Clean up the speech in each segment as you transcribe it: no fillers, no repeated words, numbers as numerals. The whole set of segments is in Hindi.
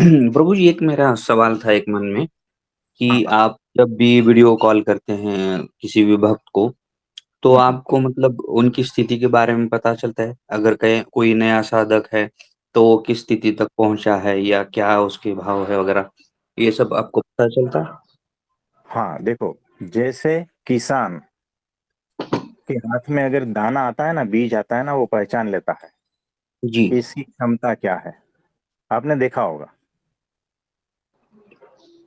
प्रभु जी, एक मेरा सवाल था एक मन में हाँ, कि हाँ। आप जब भी वीडियो कॉल करते हैं किसी भी भक्त को, तो हुँ, हुँ। आपको मतलब उनकी स्थिति के बारे में पता चलता है? अगर कहीं कोई नया साधक है, तो वो किस स्थिति तक पहुँचा है या क्या उसके भाव है वगैरह, ये सब आपको पता चलता है? हाँ, देखो, जैसे किसान के हाथ में अगर दाना आता है ना, बीज आता है ना, वो पहचान लेता है जी। कि इसकी क्षमता क्या है। आपने देखा होगा,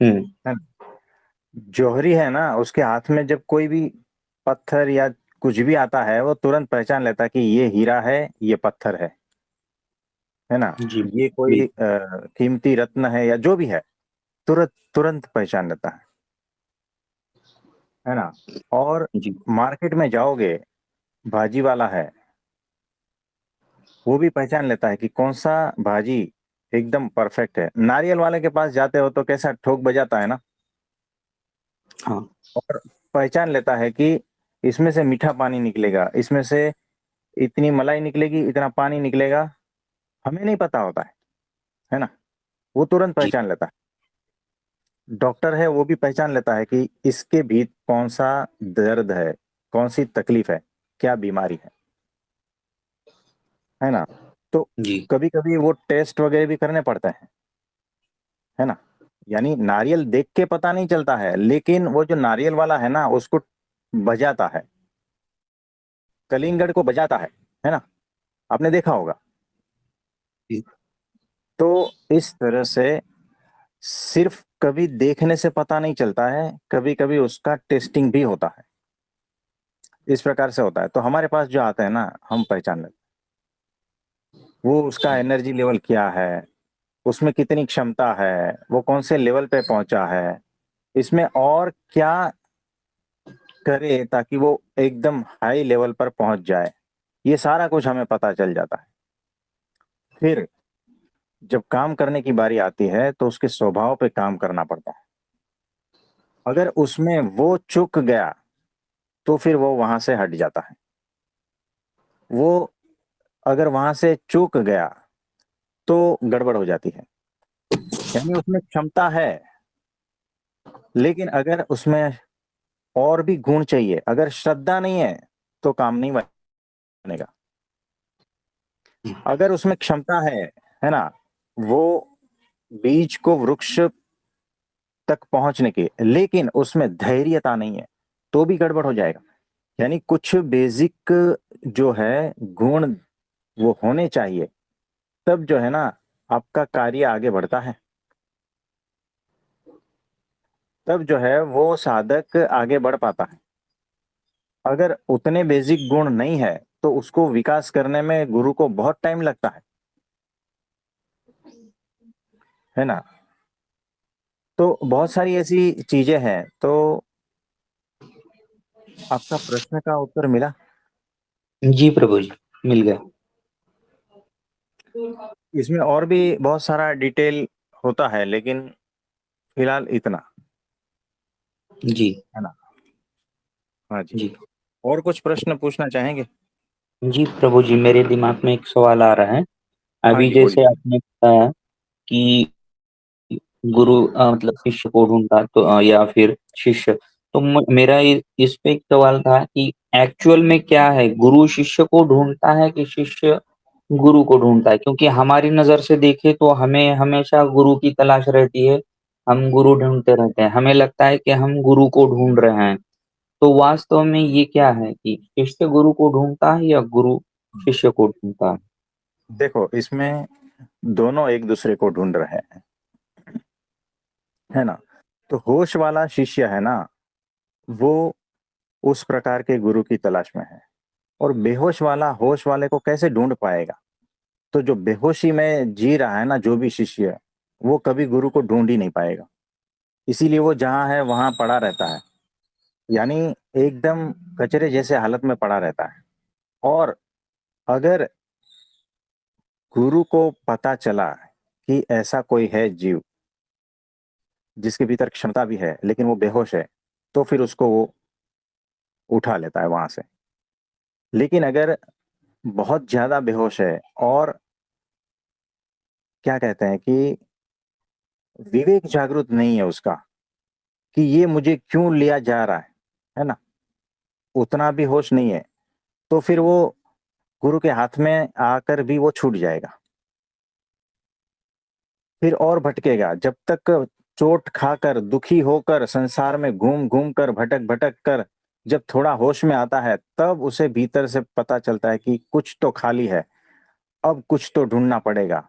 हुँ। है ना? जौहरी है ना, उसके हाथ में जब कोई भी पत्थर या कुछ भी आता है, वो तुरंत पहचान लेता है कि ये हीरा है, ये पत्थर है ना? जी, ये बिल कोई कीमती रत्न है या जो भी है, तुरंत तुरंत पहचान लेता है ना? और जी, मार्केट में जाओगे, भाजी वाला है, वो भी पहचान लेता है कि कौन-सा भाजी एकदम परफेक्ट है। नारियल वाले के पास जाते हो तो कैसा ठोक बजाता है ना, हाँ, और पहचान लेता है कि इसमें से मीठा पानी निकलेगा, इसमें से इतनी मलाई निकलेगी, इतना पानी निकलेगा, हमें नहीं पता होता है ना? वो तुरंत जी, पहचान लेता है। डॉक्टर है, वो भी पहचान लेता है कि इसके भी कौन-सा दर्द है, कौन-सी तकलीफ है, क्या बीमारी है ना? तो जी, कभी-कभी वो टेस्ट वगैरह भी करने पड़ते है ना? यानी नारियल देख के पता नहीं चलता है, लेकिन वो जो नारियल वाला है ना, उसको बजाता है, कलिंगड़ को बजाता है ना? आपने देखा होगा। जी, तो इस तरह से सिर्फ कभी देखने से पता नहीं चलता है, कभी-कभी उसका टेस्टिंग भी होता है। इस प्रकार से होता है। तो हमारे पास जो आता है ना, हम पहचान लेते हैं। वो उसका एनर्जी लेवल क्या है, उसमें कितनी क्षमता है, वो कौन से लेवल पे पहुँचा है, इसमें और क्या करे ताकि वो एकदम हाई लेवल पर पहुँच जाए। ये सारा कुछ हमें पता चल जाता है। फिर जब काम करने की बारी आती है, तो उसके स्वभाव पे काम करना पड़ता है। अगर उसमें वो चूक गया, तो फिर वो वहाँ से हट जाता है। वो अगर वहाँ से चूक गया, तो गड़बड़ हो जाती है। यानी उसमें क्षमता है, लेकिन अगर उसमें और भी गुण चाहिए, अगर श्रद्धा नहीं है, तो काम नहीं बनेगा। अगर उसमें क्षमता है ना? वो बीज को वृक्ष तक पहुँचने की, लेकिन उसमें धैर्यता नहीं है, तो भी गड़बड़ हो जाएगा। यानी कुछ बेसिक जो है गुण वो होने चाहिए, तब जो है ना आपका कार्य आगे बढ़ता है। तब जो है वो साधक आगे बढ़ पाता है। अगर उतने बेसिक गुण नहीं है, तो उसको विकास करने में गुरु को बहुत टाइम लगता है ना? तो बहुत सारी ऐसी चीज़ें हैं, तो आपका प्रश्न का उत्तर मिला? जी प्रभु जी, मिल गया। इसमें और भी बहुत सारा डिटेल होता है, लेकिन फिलहाल इतना, जी, है ना? हाँ जी। जी। और कुछ प्रश्न पूछना चाहेंगे? जी प्रभु जी, मेरे दिमाग में एक सवाल आ रहा है। हाँ अभी जी, बोलिए। जैसे आपने बताया कि गुरु मतलब शिष्य को ढूँढता तो या फिर शिष्य, तो मेरा इस पे एक सवाल था कि एक्चुअल में क्या है, गुरु शिष्य को ढूँढता है कि शिष्य गुरु को ढूँढता है? क्योंकि हमारी नज़र से देखें तो हमें हमेशा गुरु की तलाश रहती है, हम गुरु ढूँढते रहते हैं, हमें लगता है कि हम गुरु को ढूँढ रहे हैं। तो वास्तव में ये क्या है कि शिष्य गुरु को ढूँढता है या गुरु शिष्य को ढूँढता है? देखो, इसमें दोनों एक दूसरे को ढूँढ रहे हैं, है ना? तो होश वाला शिष्य है ना, वो उस प्रकार के गुरु की तलाश में है, और बेहोश वाला होश वाले को कैसे ढूँढ पाएगा? तो जो बेहोशी में जी रहा है ना, जो भी शिष्य है, वो कभी गुरु को ढूँढ ही नहीं पाएगा। इसीलिए वो जहाँ है वहाँ पड़ा रहता है, यानी एकदम कचरे जैसे हालत में पड़ा रहता है। और अगर गुरु को पता चला कि ऐसा कोई है जीव, जिसके भीतर क्षमता भी है, लेकिन वो बेहोश है, तो फिर उसको वो उठा लेता है वहाँ से। लेकिन अगर बहुत ज़्यादा बेहोश है और क्या कहते हैं कि विवेक जागृत नहीं है उसका कि ये मुझे क्यों लिया जा रहा है ना, उतना भी होश नहीं है, तो फिर वो गुरु के हाथ में आकर भी वो छूट जाएगा, फिर और भटकेगा जब तक चोट खाकर दुखी होकर संसार में घूम घूम कर भटक भटक कर जब थोड़ा होश में आता है तब उसे भीतर से पता चलता है कि कुछ तो खाली है, अब कुछ तो ढूंढना पड़ेगा।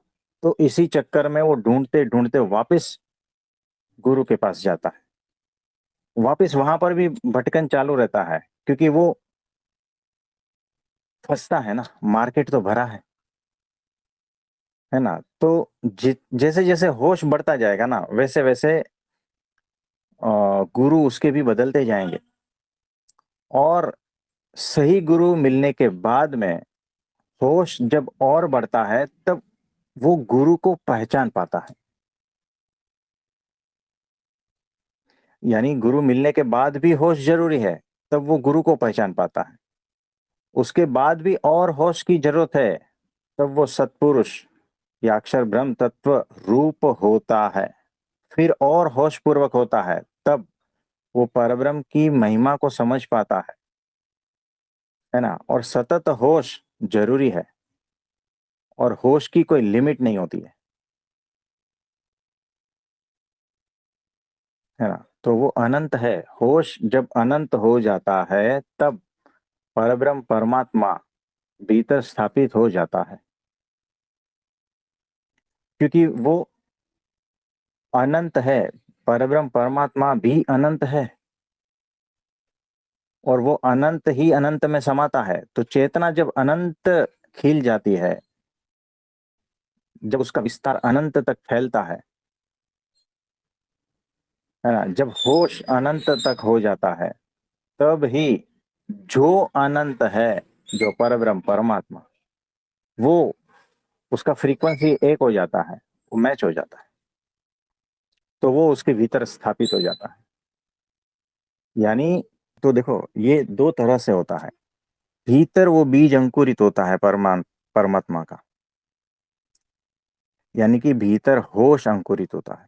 तो इसी चक्कर में वो ढूंढते ढूंढते वापस गुरु के पास जाता है, वापस वहां पर भी भटकन चालू रहता है, क्योंकि वो फंसता है ना, मार्केट तो भरा है ना। तो जैसे जैसे होश बढ़ता जाएगा ना वैसे वैसे गुरु उसके भी बदलते जाएंगे, और सही गुरु मिलने के बाद में होश जब और बढ़ता है तब वो गुरु को पहचान पाता है। यानी गुरु मिलने के बाद भी होश जरूरी है, तब वो गुरु को पहचान पाता है। उसके बाद भी और होश की जरूरत है, तब वो सत्पुरुष या अक्षर ब्रह्म तत्व रूप होता है। फिर और होश पूर्वक होता है, तब वो परब्रह्म की महिमा को समझ पाता है ना। और सतत होश जरूरी और होश की कोई लिमिट नहीं होती है ना। तो वो अनंत है। होश जब अनंत हो जाता है तब परब्रह्म परमात्मा भीतर स्थापित हो जाता है, क्योंकि वो अनंत है। परब्रह्म परमात्मा भी अनंत है, और वो अनंत ही अनंत में समाता है। तो चेतना जब अनंत खिल जाती जब उसका विस्तार अनंत तक फैलता है ना, जब होश अनंत तक हो जाता है, तब ही जो अनंत है, जो परब्रह्म परमात्मा, वो उसका फ्रीक्वेंसी एक हो जाता है, वो मैच हो जाता है, तो वो उसके भीतर स्थापित हो जाता है। यानी तो देखो ये दो तरह से होता है। भीतर वो बीज अंकुरित होता है परमात्मा का, यानी कि भीतर होश अंकुरित होता है,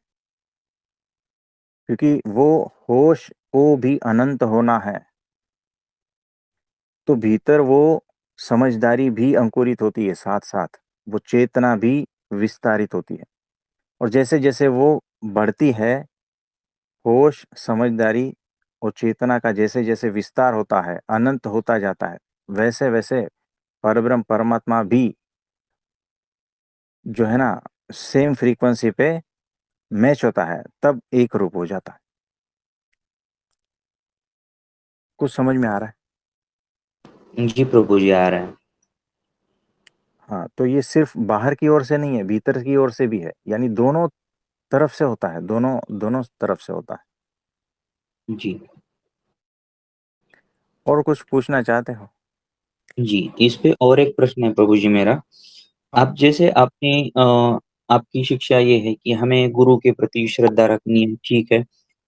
क्योंकि वो होश को भी अनंत होना है, तो भीतर वो समझदारी भी अंकुरित होती है, साथ साथ वो चेतना भी विस्तारित होती है। और जैसे जैसे वो बढ़ती है, होश समझदारी और चेतना का जैसे जैसे विस्तार होता है, अनंत होता जाता है, वैसे वैसे परब्रह्म परमात्मा भी जो है ना सेम फ्रीक्वेंसी पे मैच होता है, तब एक रूप हो जाता है। कुछ समझ में आ रहा है? जी प्रभु जी, आ रहा है। हाँ, तो ये सिर्फ बाहर की ओर से नहीं है, भीतर की ओर से भी है, यानी दोनों तरफ से होता है, दोनों दोनों तरफ से होता है। जी। और कुछ पूछना चाहते हो? जी, इस पे और एक प्रश्न है प्रभु जी मेरा। हाँ। अब जैसे आपकी शिक्षा ये है कि हमें गुरु के प्रति श्रद्धा रखनी है, ठीक है,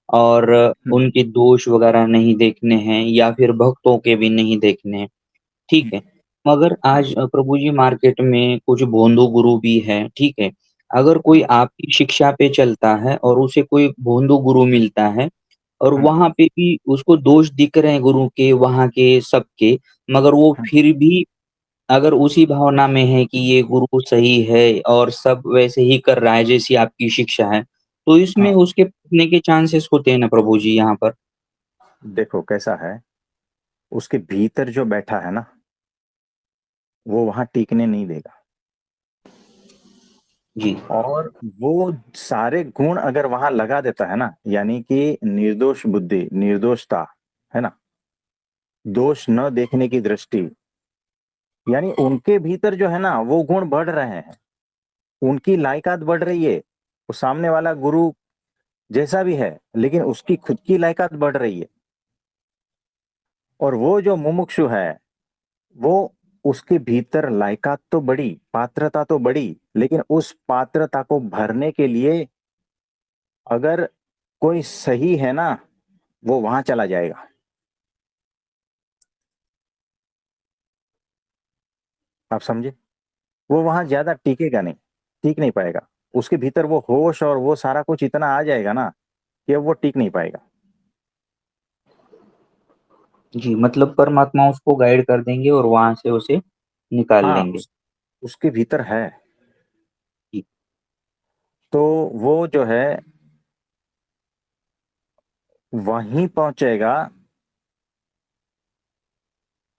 और हम्म, उनके दोष वगैरह नहीं देखने हैं या फिर भक्तों के भी नहीं देखने हैं, ठीक हम्म, है। मगर हम्म, आज प्रभु जी मार्केट में कुछ भोंदू गुरु भी है, ठीक है। अगर कोई हम्म, आपकी शिक्षा पे चलता है और उसे कोई भोंदू गुरु मिलता है और हम्म, वहाँ पे भी उसको दोष दिख रहे हैं गुरु के, वहाँ के सबके, मगर वो हम्म, फिर भी अगर उसी भावना में है कि ये गुरु सही है और सब वैसे ही कर रहा है जैसी आपकी शिक्षा है, तो इसमें हाँ। उसके फँसने के चांसेस होते हैं ना प्रभु जी यहाँ पर? देखो कैसा है, उसके भीतर जो बैठा है ना, वो वहां टिकने नहीं देगा। जी, और वो सारे गुण अगर वहां लगा देता है ना, यानी कि निर्दोष बुद्धि, निर्दोषता, है ना, दोष न देखने की दृष्टि, यानी उनके भीतर जो है ना वो गुण बढ़ रहे हैं, उनकी लायकात बढ़ रही है। वो सामने वाला गुरु जैसा भी है, लेकिन उसकी खुद की लायकात बढ़ रही है। और वो जो मुमुक्षु है, वो उसके भीतर लायकात तो बढ़ी, पात्रता तो बढ़ी, लेकिन उस पात्रता को भरने के लिए अगर कोई सही है ना, वो वहां चला जाएगा। आप समझे? वो वहां ज्यादा टिकेगा नहीं, टिक नहीं पाएगा। उसके भीतर वो होश और वो सारा कुछ इतना आ जाएगा ना कि अब वो टिक नहीं पाएगा। जी, मतलब परमात्मा उसको गाइड कर देंगे और वहाँ से उसे निकाल हाँ, लेंगे। उसके भीतर है। जी, तो वो जो है वहीं पहुंचेगा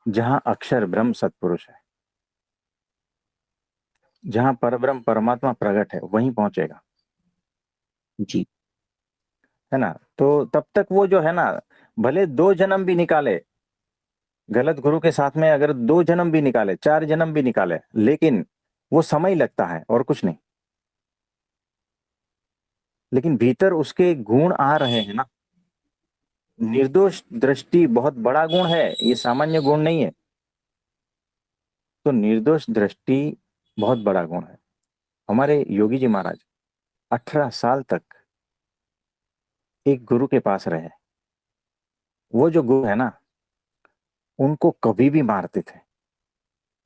जहां अक्षर ब्रह्म सत्पुरुष है, जहां परब्रह्म परमात्मा प्रकट है, वहीं पहुंचेगा, जी, है ना। तो तब तक वो जो है ना, भले 2 जन्म भी निकाले, गलत गुरु के साथ में अगर 2 जन्म भी निकाले, 4 जन्म भी निकाले, लेकिन वो समय लगता है और कुछ नहीं। लेकिन भीतर उसके गुण आ रहे हैं ना। निर्दोष दृष्टि बहुत बड़ा गुण है, ये सामान्य गुण नहीं है। तो निर्दोष दृष्टि बहुत बड़ा गुण है। हमारे योगी जी महाराज 18 साल तक एक गुरु के पास रहे। वो जो गुरु है ना, उनको कभी भी मारते थे,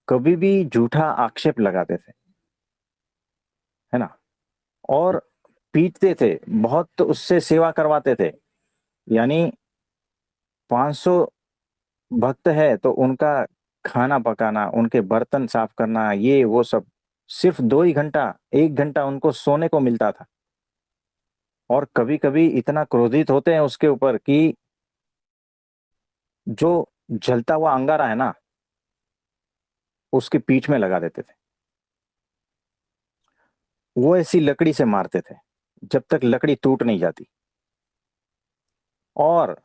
कभी भी झूठा आक्षेप लगाते थे, है ना। और पीटते थे, बहुत उससे सेवा करवाते थे। यानी 500 भक्त है तो उनका खाना पकाना, उनके बर्तन साफ करना, ये वो सब, सिर्फ 2 ही घंटा, 1 घंटा उनको सोने को मिलता था। और कभी कभी इतना क्रोधित होते हैं उसके ऊपर कि जो जलता हुआ अंगारा है ना, उसकी पीठ में लगा देते थे। वो ऐसी लकड़ी से मारते थे जब तक लकड़ी टूट नहीं जाती। और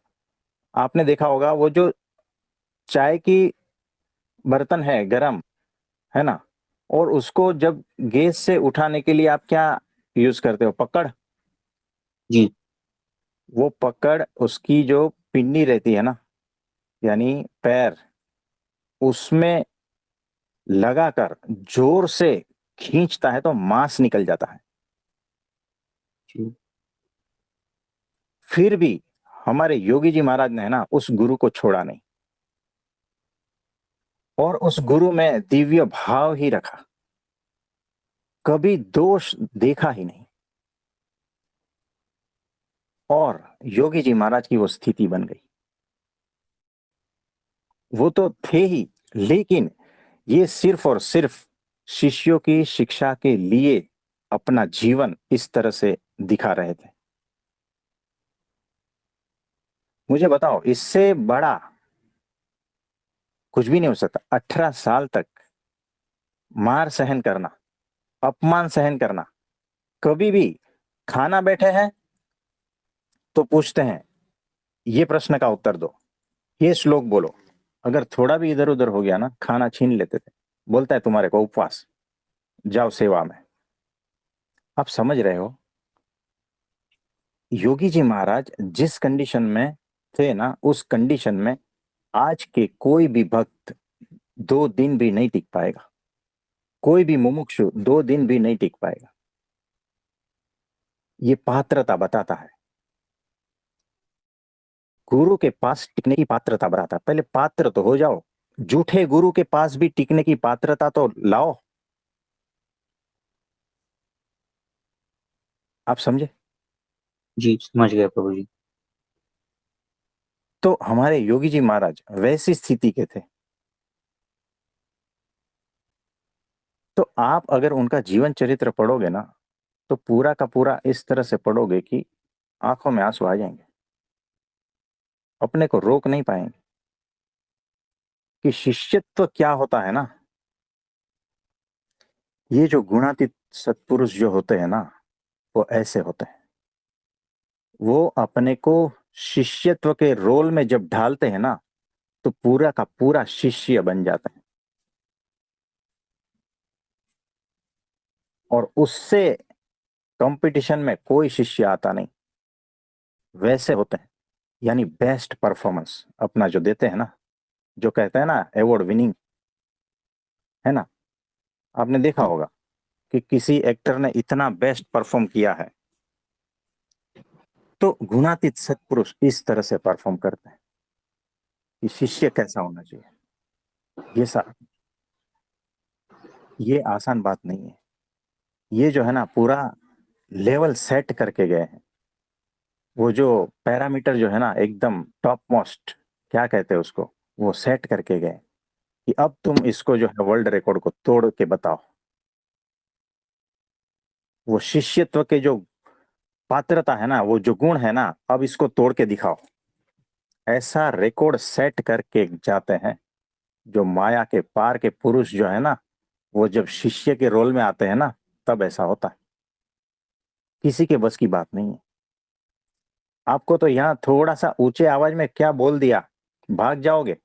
आपने देखा होगा वो जो चाय की बर्तन है गरम, है ना, और उसको जब गैस से उठाने के लिए आप क्या यूज करते हो, पकड़। जी, वो पकड़, उसकी जो पिन्नी रहती है ना, यानी पैर, उसमें लगाकर जोर से खींचता है तो मांस निकल जाता है। जी, फिर भी हमारे योगी जी महाराज ने है ना उस गुरु को छोड़ा नहीं, और उस गुरु में दिव्य भाव ही रखा, कभी दोष देखा ही नहीं। और योगी जी महाराज की वो स्थिति बन गई। वो तो थे ही, लेकिन ये सिर्फ और सिर्फ शिष्यों की शिक्षा के लिए अपना जीवन इस तरह से दिखा रहे थे। मुझे बताओ, इससे बड़ा कुछ भी नहीं हो सकता। 18 साल तक मार सहन करना, अपमान सहन करना, कभी भी खाना बैठे हैं तो पूछते हैं ये प्रश्न का उत्तर दो, ये श्लोक बोलो। अगर थोड़ा भी इधर उधर हो गया ना, खाना छीन लेते थे। बोलता है तुम्हारे को उपवास, जाओ सेवा में। आप समझ रहे हो, योगी जी महाराज जिस कंडीशन में थे ना, उस कंडीशन में आज के कोई भी भक्त 2 दिन भी नहीं टिक पाएगा, कोई भी मुमुक्षु 2 दिन भी नहीं टिक पाएगा। ये पात्रता बताता है, गुरु के पास टिकने की पात्रता बताता है। पहले पात्र तो हो जाओ, झूठे गुरु के पास भी टिकने की पात्रता तो लाओ। आप समझे। जी, समझ गया प्रभु जी। तो हमारे योगी जी महाराज वैसी स्थिति के थे। तो आप अगर उनका जीवन चरित्र पढ़ोगे ना, तो पूरा का पूरा इस तरह से पढ़ोगे कि आंखों में आंसू आ जाएंगे, अपने को रोक नहीं पाएंगे कि शिष्यत्व क्या होता है ना। ये जो गुणातीत सत्पुरुष जो होते हैं ना, वो ऐसे होते हैं। वो अपने को शिष्यत्व के रोल में जब ढालते हैं ना, तो पूरा का पूरा शिष्य बन जाते हैं, और उससे कंपटीशन में कोई शिष्य आता नहीं। वैसे होते हैं, यानी बेस्ट परफॉर्मेंस अपना जो देते हैं ना, जो कहते हैं ना अवार्ड विनिंग, है ना। आपने देखा होगा कि किसी एक्टर ने इतना बेस्ट परफॉर्म किया है, तो गुणातीत सत्पुरुष इस तरह से परफॉर्म करते हैं कि शिष्य कैसा होना चाहिए। ये सा ये आसान बात नहीं है। ये जो है ना पूरा लेवल सेट करके गए हैं। वो जो पैरामीटर जो है ना एकदम टॉप मोस्ट, क्या कहते हैं उसको, वो सेट करके गए कि अब तुम इसको जो है वर्ल्ड रिकॉर्ड को तोड़ के बताओ। वो शिष्यत्व के जो पात्रता है ना, वो जो गुण है ना, अब इसको तोड़ के दिखाओ। ऐसा रिकॉर्ड सेट करके जाते हैं। जो माया के पार के पुरुष जो है ना, वो जब शिष्य के रोल में आते हैं ना, तब ऐसा होता है। किसी के बस की बात नहीं है। आपको तो यहाँ थोड़ा सा ऊंचे आवाज में क्या बोल दिया, भाग जाओगे।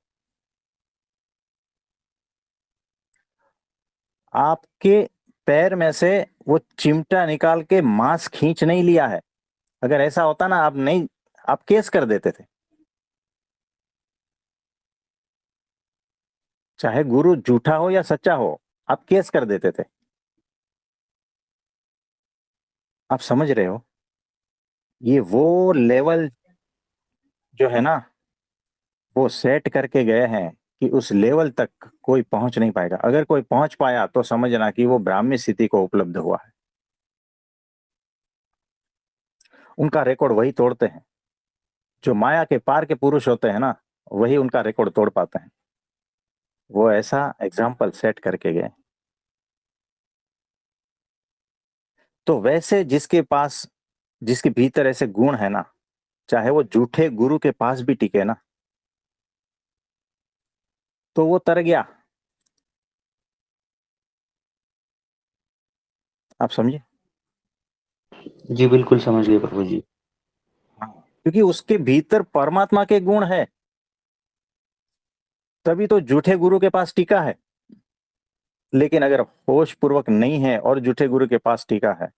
आपके पैर में से वो चिमटा निकाल के मांस खींच नहीं लिया है। अगर ऐसा होता ना, आप नहीं, आप केस कर देते थे। चाहे गुरु झूठा हो या सच्चा हो, आप केस कर देते थे। आप समझ रहे हो, ये वो लेवल जो है ना, वो सेट करके गए हैं कि उस लेवल तक कोई पहुंच नहीं पाएगा। अगर कोई पहुंच पाया तो समझना कि वो ब्राह्मी स्थिति को उपलब्ध हुआ है। उनका रिकॉर्ड वही तोड़ते हैं। जो माया के पार के पुरुष होते हैं ना, वही उनका रिकॉर्ड तोड़ पाते हैं। वो ऐसा एग्जाम्पल सेट करके गए। तो वैसे जिसके पास, जिसके भीतर ऐसे गुण है ना, चाहे वो झूठे गुरु के पास भी टिके ना, तो वो तर गया। आप समझे। जी बिल्कुल समझ गए प्रभु जी। हाँ, क्योंकि उसके भीतर परमात्मा के गुण है, तभी तो झूठे गुरु के पास टिका है। लेकिन अगर होश पूर्वक नहीं है और झूठे गुरु के पास टिका है,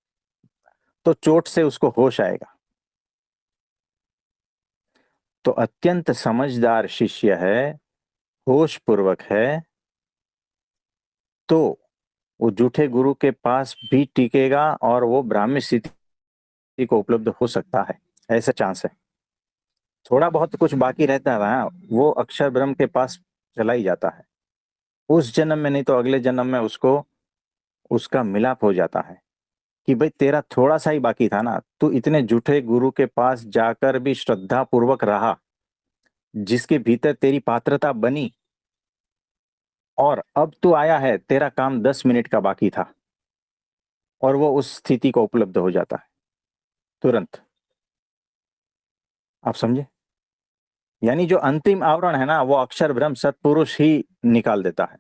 तो चोट से उसको होश आएगा। तो अत्यंत समझदार शिष्य है, होश पूर्वक है, तो वो झूठे गुरु के पास भी टिकेगा और वो ब्राह्मी स्थिति को उपलब्ध हो सकता है। ऐसा चांस है। थोड़ा बहुत कुछ बाकी रहता है ना, वो अक्षर ब्रह्म के पास चला ही जाता है। उस जन्म में नहीं तो अगले जन्म में उसको उसका मिलाप हो जाता है। कि भाई तेरा थोड़ा सा ही बाकी था ना, तू इतने झूठे गुरु के पास जाकर भी श्रद्धा पूर्वक रहा, जिसके भीतर तेरी पात्रता बनी, और अब तू आया है, तेरा काम 10 मिनट का बाकी था, और वो उस स्थिति को उपलब्ध हो जाता है तुरंत। आप समझे। यानी जो अंतिम आवरण है ना, वो अक्षर ब्रह्म सत्पुरुष ही निकाल देता है,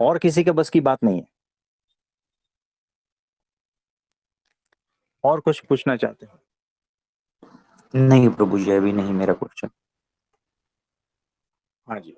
और किसी के बस की बात नहीं है। और कुछ पूछना चाहते हो। नहीं प्रभु जी, अभी नहीं मेरा क्वेश्चन। हाँ जी।